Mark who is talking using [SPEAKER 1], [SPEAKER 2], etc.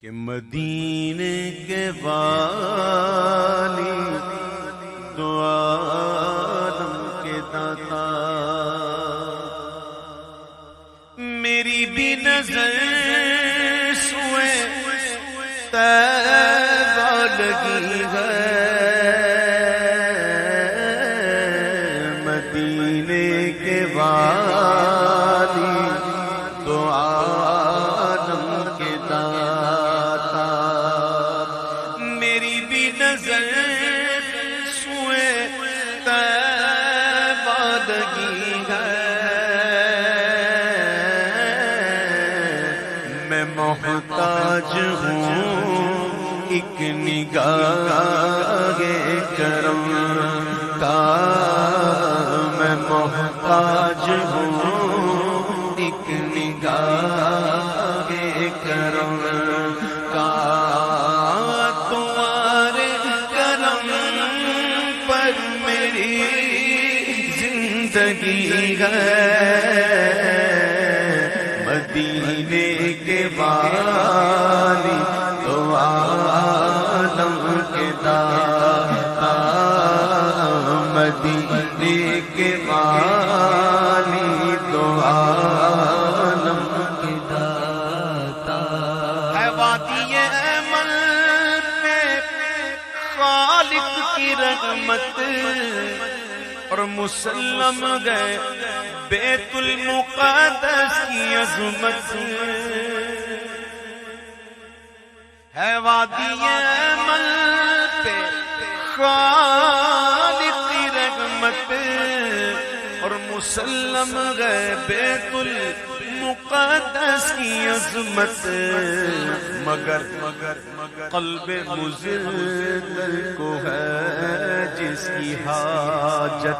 [SPEAKER 1] کہ مدینے کے والی دو عالم کے داتا میری بھی نظر سوئے طیبہ لگی ہے مدینے کے والی دو عالم کے داتا میری بھی نظر سوئے طیبہ لگی ہے میں محتاج ہوں ایک نگاہ کرم کا میں محتاج ہوں ایک نگاہ کرم کا تمہارے کرم پر میری زندگی ہے مدینے کے والی دو عالم کے داتا مدینے کے والی دو عالم کے داتا ہے وادی امل پہ خالق کی رحمت اور مسلم گئے بیت المقدس کی عظمت ہے وادی امل پہ خالق کی رحمت اور مسلم گئے بیت المقدس کی عظمت مگر قلب مزلزل کو ہے جس کی حاجت